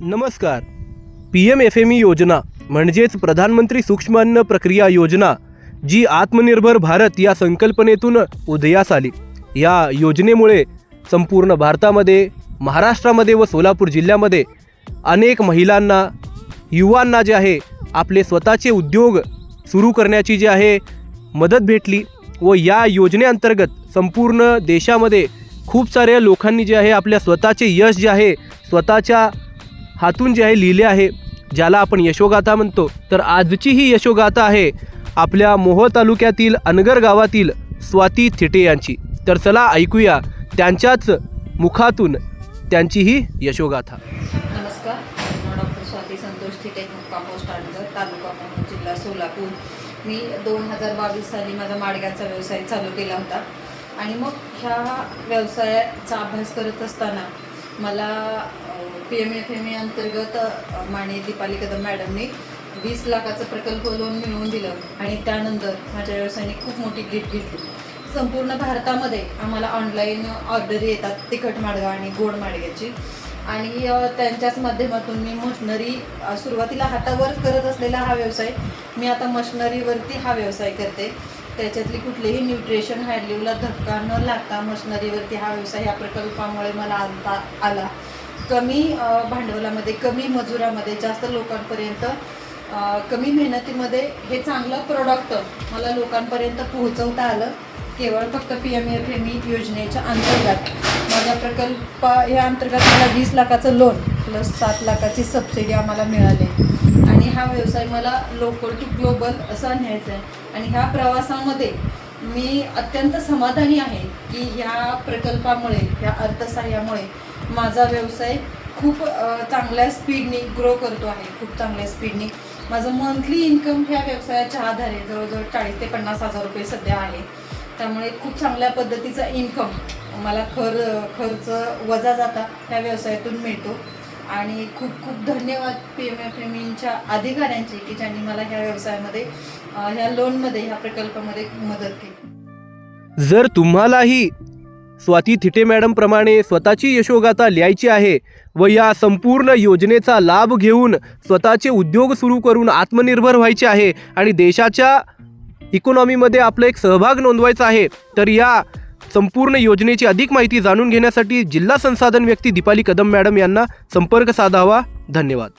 नमस्कार. PMFME योजना म्हणजेच प्रधानमंत्री सूक्ष्म अन्न प्रक्रिया योजना, जी आत्मनिर्भर भारत या संकल्पनेतून उदयास आली. या योजनेमुळे संपूर्ण भारतामध्ये, महाराष्ट्रामध्ये व सोलापूर जिल्ह्यामध्ये अनेक महिलांना, युवांना जे आहे आपले स्वतःचे उद्योग सुरू करण्याची जी आहे मदत भेटली. व या योजनेअंतर्गत संपूर्ण देशामध्ये खूप साऱ्या लोकांनी जे आहे आपल्या स्वतःचे यश जे आहे स्वतःच्या हातून जे आहे लिहिले आहे, ज्याला आपण यशोगाथा म्हणतो. तर आजची ही यशोगाथा आहे आपल्या मोहोळ तालुक्यातील अनगर गावातील स्वाती थिटे यांची. तर चला ऐकूया त्यांच्याच मुखातून त्यांची ही यशोगाथा. नमस्कार, डॉक्टर स्वाती संतोष थिटे, मुक्काम पोस्ट अनगर, तालुका मोहोळ, जिल्हा सोलापूर. मी 2022 साली माझा माडग्याचा व्यवसाय चालू केला होता आणि मग ह्या व्यवसायाचा अभ्यास करत असताना मला PMFME अंतर्गत माननीय दीपाली कदम मॅडमने 20 लाखाचं प्रकल्प लोन मिळवून दिलं आणि त्यानंतर माझ्या व्यवसायाने खूप मोठी ग्रीप घेतली. संपूर्ण भारतामध्ये आम्हाला ऑनलाईन ऑर्डर येतात तिखट माडगा आणि गोड माडग्याची, आणि त्यांच्याच माध्यमातून मी मशनरी सुरुवातीला हातावर करत असलेला हा व्यवसाय मी आता मशनरीवरती हा व्यवसाय करते. त्याच्यातली कुठलीही न्यूट्रिशन व्हॅल्यूला धक्का न लागता मशनरीवरती हा व्यवसाय या प्रकल्पामुळे मला आणता आला. कमी भांडवलामध्ये, कमी मजुरामध्ये, जास्त लोकांपर्यंत, कमी मेहनतीमध्ये हे चांगलं प्रोडक्ट मला लोकांपर्यंत पोहोचवता आलं, केवळ फक्त PMFME योजनेच्या अंतर्गत. माझ्या प्रकल्प या अंतर्गत मला 20 लाखाचं लोन प्लस 7 लाखाची सबसिडी आम्हाला मिळाली आणि हा व्यवसाय मला लोकल टू ग्लोबल असा न्यायचा आहे. आणि ह्या प्रवासामध्ये मी अत्यंत समाधानी आहे की ह्या प्रकल्पामुळे, ह्या अर्थसहाय्यामुळे माझा व्यवसाय खूप चांगल्या स्पीडने ग्रो करतो आहे. खूप चांगल्या स्पीडने माझं मंथली इन्कम ह्या व्यवसायाच्या आधारे जवळजवळ 40,000 ते 50,000 रुपये सध्या आहे. त्यामुळे खूप चांगल्या पद्धतीचा इन्कम मला खर्च वजा जाता ह्या व्यवसायातून मिळतो. आणि खूप खूप धन्यवाद PMFMEच्या अधिकाऱ्यांचे की ज्यांनी मला ह्या व्यवसायामध्ये, ह्या लोनमध्ये, ह्या प्रकल्पामध्ये मदत केली. जर तुम्हालाही स्वाती थिटे मॅडम प्रमाणे स्वतःची यशोगाथा लिहायची आहे व या संपूर्ण योजनेचा लाभ घेऊन स्वतःचे उद्योग सुरू करून आत्मनिर्भर व्हायचे आहे आणि देशाच्या इकॉनॉमीमध्ये आपला एक सहभाग नोंदवायचा आहे, तर या संपूर्ण योजनेची अधिक माहिती जाणून घेण्यासाठी जिल्हा संसाधन व्यक्ती दीपाली कदम मॅडम यांना संपर्क साधावा. धन्यवाद.